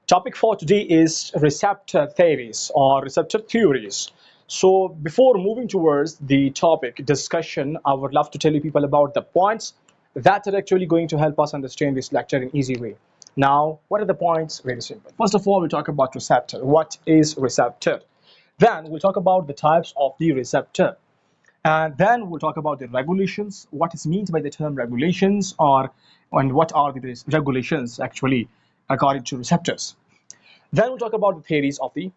Topic for today is receptor theories or receptor theories. So before moving towards the topic discussion, I would love to tell you people about the points that are actually going to help us understand this lecture in easy way. Now, what are the points? Very simple. First of all, we'll talk about receptor. What is receptor? Then we'll talk about the types of the receptor. And then we'll talk about the regulations, what is meant by the term regulations, and what are the regulations actually according to receptors. Then we'll talk about the theories of the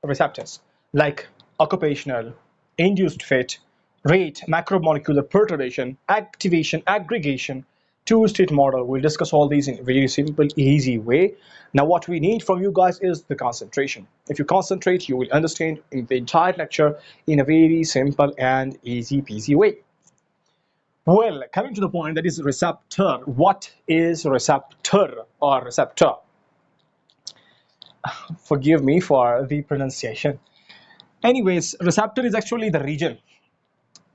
receptors, like occupational, induced fit, rate, macromolecular perturbation, activation, aggregation, two-state model. We'll discuss all these in a very simple, easy way. Now, what we need from you guys is the concentration. If you concentrate, you will understand in the entire lecture in a very simple and easy peasy way. Well, coming to the point, that is receptor. What is receptor or receptor? Forgive me for the pronunciation. Anyways, receptor is actually the region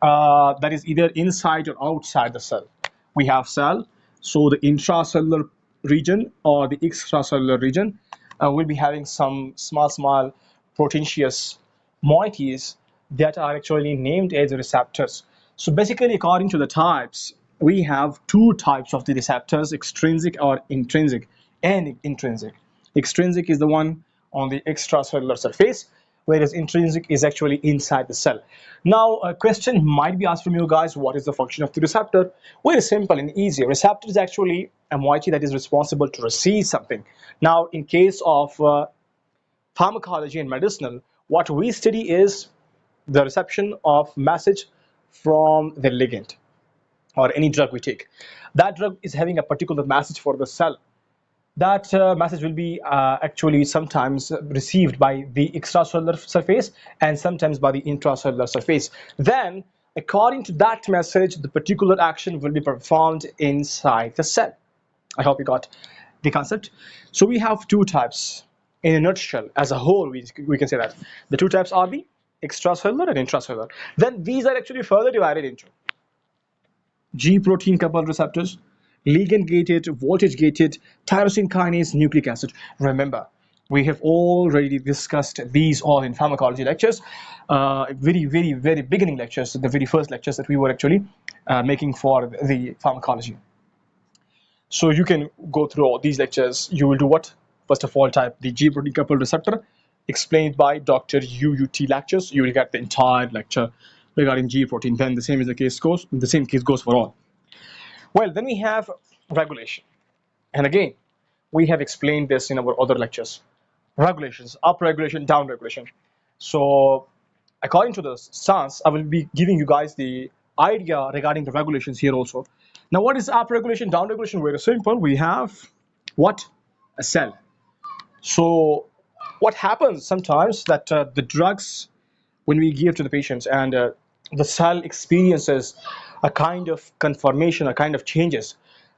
that is either inside or outside the cell. We have cell, so the intracellular region or the extracellular region will be having some small proteinaceous moieties that are actually named as receptors. So basically, according to the types, we have two types of the receptors: extrinsic or intrinsic. And intrinsic. Extrinsic is the one on the extracellular surface, whereas intrinsic is actually inside the cell. Now, a question might be asked from you guys, what is the function of the receptor? Very simple and easy. Receptor is actually a moiety that is responsible to receive something. Now, in case of pharmacology and medicinal, what we study is the reception of message from the ligand or any drug we take. That drug is having a particular message for the cell. That message will be actually sometimes received by the extracellular surface and sometimes by the intracellular surface. Then, according to that message, the particular action will be performed inside the cell. I hope you got the concept. So we have two types. In a nutshell, as a whole, we can say that the two types are the extracellular and intracellular. Then these are actually further divided into G protein coupled receptors, ligand gated, voltage gated, tyrosine kinase, nucleic acid. Remember, we have already discussed these all in pharmacology lectures, very beginning lectures, the very first lectures that we were actually making for the pharmacology. So you can go through all these lectures. You will do what? First of all, type the G protein coupled receptor explained by Dr. UUT lectures. You will get the entire lecture regarding G protein. Then the same case goes for all. Well, then we have regulation. And again, we have explained this in our other lectures. Regulations, up regulation, down regulation. So according to the stance, I will be giving you guys the idea regarding the regulations here also. Now, what is up regulation, down regulation? Very simple. We have what? A cell. So what happens sometimes that the drugs, when we give to the patients and the cell experiences a kind of conformation, a kind of changes,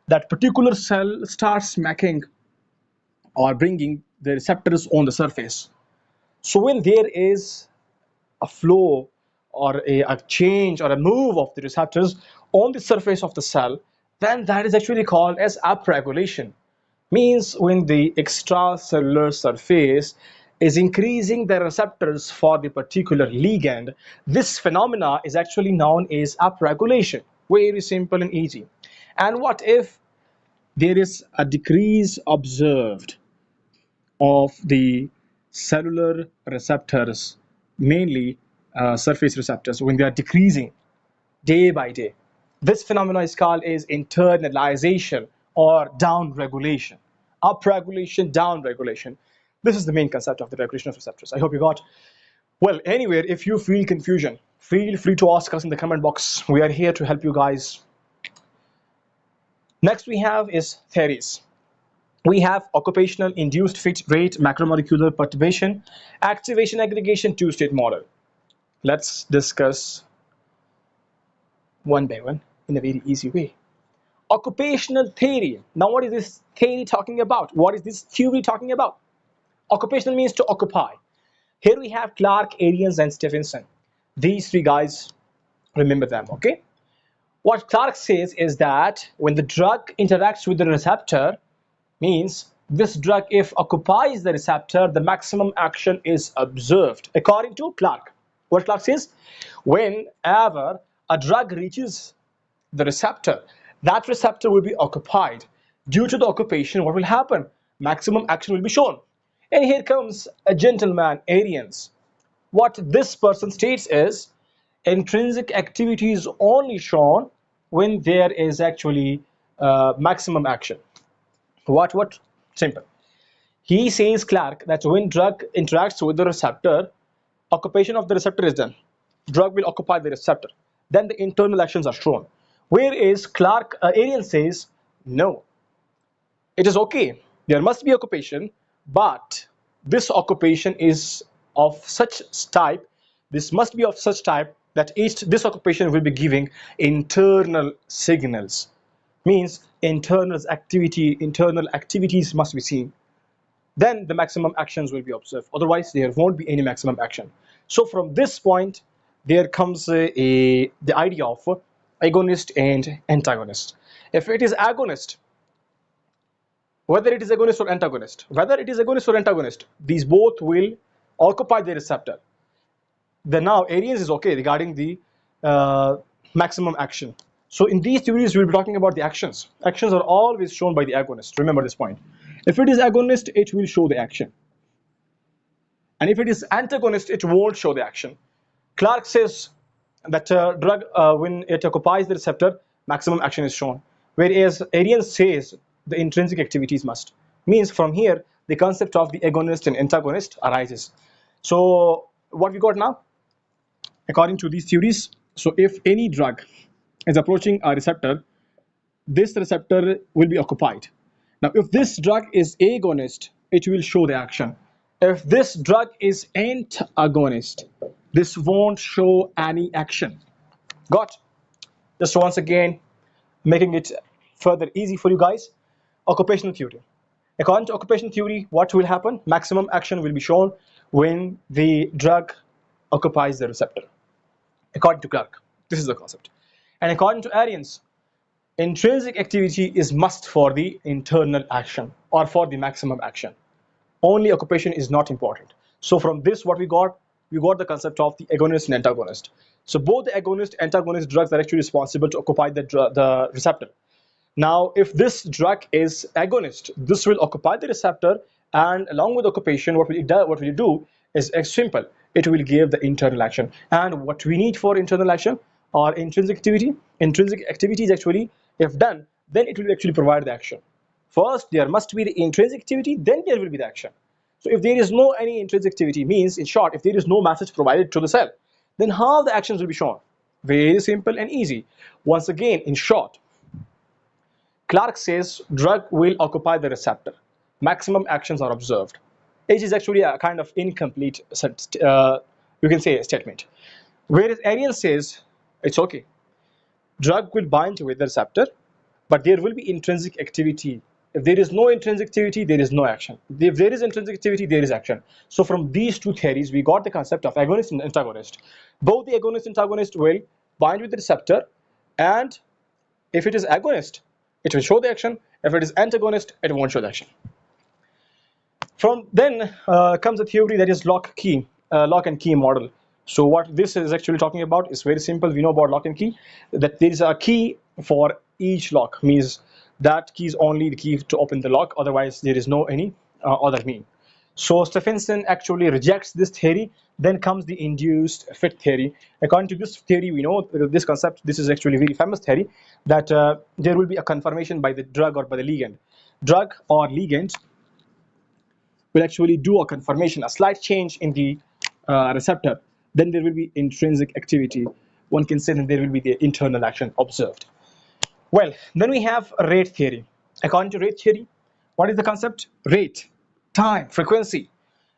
that particular cell starts making or bringing the receptors on the surface. So when there is a flow or a change or a move of the receptors on the surface of the cell, then that is actually called as upregulation. Means when the extracellular surface is increasing the receptors for the particular ligand, this phenomena is actually known as upregulation. Very simple and easy. And what if there is a decrease observed of the cellular receptors, mainly surface receptors, when they are decreasing day by day? This phenomenon is called as internalization or down regulation. Up regulation, down regulation. This is the main concept of the regulation of receptors. I hope you got. Well, anyway, if you feel confusion, feel free to ask us in the comment box. We are here to help you guys. Next we have is theories. We have occupational, induced fit, rate, macromolecular perturbation, activation, aggregation, two-state model. Let's discuss one by one in a very easy way. Occupational theory. Now, what is this theory talking about? What is this theory talking about? Occupational means to occupy. Here we have Clark, Arians, and Stephenson. These three guys, remember them, okay? What Clark says is that when the drug interacts with the receptor, means this drug, if occupies the receptor, the maximum action is observed. According to Clark, what Clark says, whenever a drug reaches the receptor, that receptor will be occupied. Due to the occupation, what will happen? Maximum action will be shown. And here comes a gentleman, Arians. What this person states is intrinsic activity is only shown when there is actually maximum action. What? Simple. He says, Clark, that when drug interacts with the receptor, occupation of the receptor is done. Drug will occupy the receptor. Then the internal actions are shown. Whereas Clark, Arian says, no, it is okay. There must be occupation, but this occupation is of such type, this must be of such type that this occupation will be giving internal signals. Means internal activities must be seen. Then the maximum actions will be observed. Otherwise, there won't be any maximum action. So from this point, there comes the idea of agonist and antagonist. If it is agonist, whether it is agonist or antagonist, these both will occupy the receptor. Then now Arians is okay regarding the maximum action. So in these theories, we'll be talking about the actions. Actions are always shown by the agonist. Remember this point. If it is agonist, it will show the action. And if it is antagonist, it won't show the action. Clark says that drug, when it occupies the receptor, maximum action is shown. Whereas Arians says the intrinsic activities must. Means from here, the concept of the agonist and antagonist arises. So what we got now? According to these theories, so if any drug is approaching a receptor, this receptor will be occupied. Now, if this drug is agonist, it will show the action. If this drug is antagonist, this won't show any action. Got? Just once again, making it further easy for you guys. Occupational theory. According to occupational theory, what will happen? Maximum action will be shown when the drug occupies the receptor. According to Clark, this is the concept. And according to Arians, intrinsic activity is must for the internal action or for the maximum action. Only occupation is not important. So from this, what we got the concept of the agonist and antagonist. So both the agonist and antagonist drugs are actually responsible to occupy the receptor. Now, if this drug is agonist, this will occupy the receptor, and along with occupation, what will it do is simple. It will give the internal action. And what we need for internal action or intrinsic activity. Intrinsic activity is actually, if done, then it will actually provide the action. First, there must be the intrinsic activity, then there will be the action. So if there is no any intrinsic activity, means in short, if there is no message provided to the cell, then how the actions will be shown? Very simple and easy. Once again, in short, Clark says drug will occupy the receptor. Maximum actions are observed. It is actually a kind of incomplete, you can say, a statement. Whereas Ariel says it's okay. Drug will bind with the receptor, but there will be intrinsic activity. If there is no intrinsic activity, there is no action. If there is intrinsic activity, there is action. So from these two theories, we got the concept of agonist and antagonist. Both the agonist and antagonist will bind with the receptor, and if it is agonist, it will show the action. If it is antagonist, it won't show the action. From then comes a theory that is lock and key model. So what this is actually talking about is very simple. We know about lock and key, that there is a key for each lock, means that key is only the key to open the lock, otherwise there is no any other mean. So Stephenson actually rejects this theory. Then comes the induced fit theory. According to this theory, we know this concept, this is actually a very famous theory, that there will be a conformation by the drug or by the ligand. Drug or ligand will actually do a conformation, a slight change in the receptor. Then there will be intrinsic activity. One can say that there will be the internal action observed. Well, then we have rate theory. According to rate theory, what is the concept? Rate, time, frequency,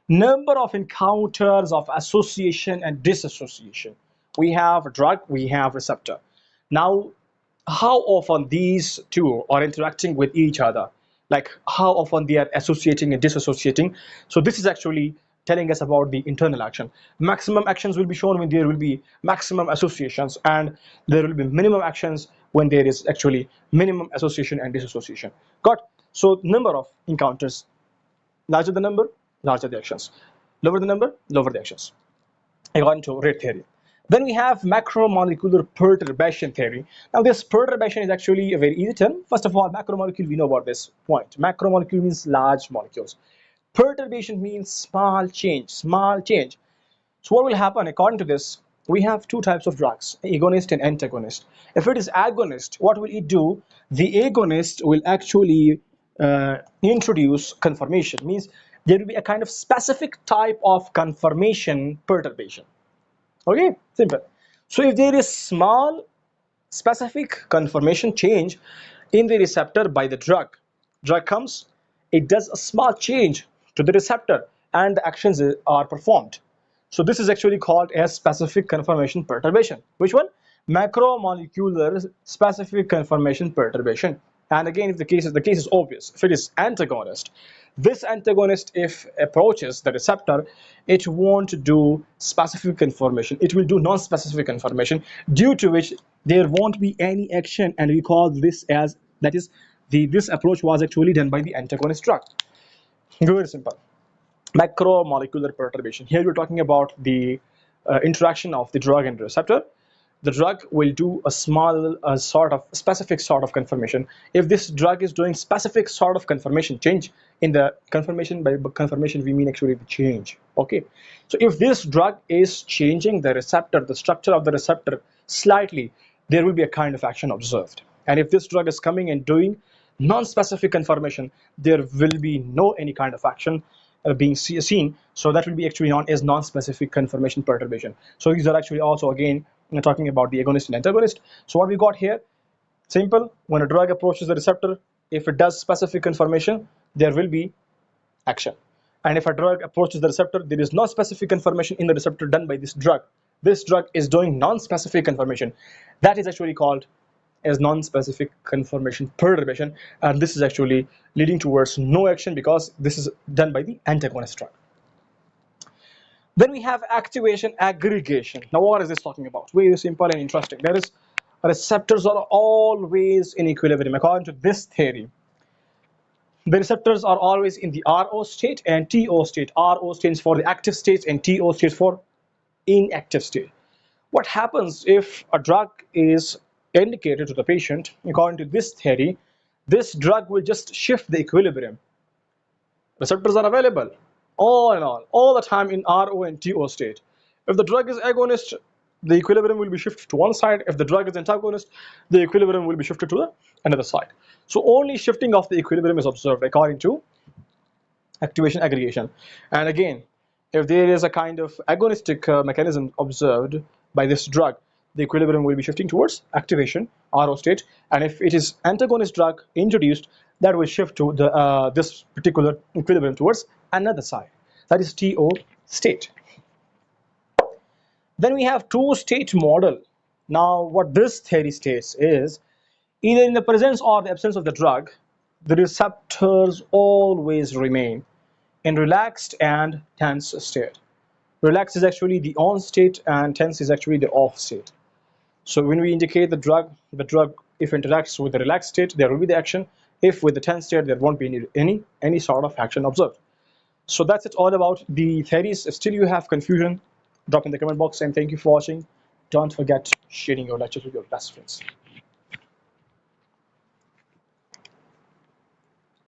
number of encounters of association and dissociation. We have drug, we have receptor. Now, how often these two are interacting with each other? Like how often they are associating and dissociating. So this is actually telling us about the internal action. Maximum actions will be shown when there will be maximum associations, and there will be minimum actions when there is actually minimum association and dissociation. Got? So number of encounters, larger the number, larger the actions. Lower the number, lower the actions, according to rate theory. Then we have macromolecular perturbation theory. Now this perturbation is actually a very easy term. First of all, macromolecule, we know about this point. Macromolecule means large molecules. Perturbation means small change, small change. So what will happen according to this? We have two types of drugs, agonist and antagonist. If it is agonist, what will it do? The agonist will actually introduce conformation, means there will be a kind of specific type of conformation perturbation. Okay, simple. So if there is small specific conformation change in the receptor by the drug comes, it does a small change to the receptor and the actions are performed. So this is actually called as specific conformation perturbation. Which one? Macromolecular specific conformation perturbation. And again, if the case is obvious. If it is antagonist, this antagonist, if approaches the receptor, it won't do specific conformation. It will do non-specific conformation, due to which there won't be any action, and we call this as, that is, this approach was actually done by the antagonist drug. Very simple. Macromolecular perturbation. Here we're talking about the interaction of the drug and the receptor. The drug will do a small specific sort of conformation. If this drug is doing specific sort of conformation change in the conformation, by conformation we mean actually the change. Okay, so if this drug is changing the receptor, the structure of the receptor slightly, there will be a kind of action observed. And if this drug is coming and doing non-specific conformation, there will be no any kind of action being seen. So that will be actually known as non-specific conformation perturbation. So these are actually also, again, we're talking about the agonist and antagonist. So what we got here, simple. When a drug approaches the receptor, if it does specific conformation, there will be action. And if a drug approaches the receptor, there is no specific conformation in the receptor done by this drug. This drug is doing non-specific conformation. That is actually called as non-specific conformation perturbation, and this is actually leading towards no action because this is done by the antagonist drug. Then we have activation aggregation. Now what is this talking about? Very simple and interesting. There is, receptors are always in equilibrium. According to this theory, the receptors are always in the RO state and TO state. RO stands for the active state and TO stands for inactive state. What happens if a drug is indicated to the patient? According to this theory, this drug will just shift the equilibrium. Receptors are available all the time in RO and TO state. If the drug is agonist, the equilibrium will be shifted to one side. If the drug is antagonist, the equilibrium will be shifted to the another side. So only shifting of the equilibrium is observed according to activation aggregation. And again, if there is a kind of agonistic mechanism observed by this drug, the equilibrium will be shifting towards activation, RO state. And if it is antagonist drug introduced, that will shift to the this particular equilibrium towards another side, that is TO state. Then we have two-state model. Now what this theory states is, either in the presence or the absence of the drug, the receptors always remain in relaxed and tense state. Relaxed is actually the on state and tense is actually the off state. So when we indicate the drug if interacts with the relaxed state, there will be the action. If with the tense state, there won't be any sort of action observed. So that's it all about the theories. If still you have confusion, drop in the comment box, and thank you for watching. Don't forget sharing your lectures with your best friends.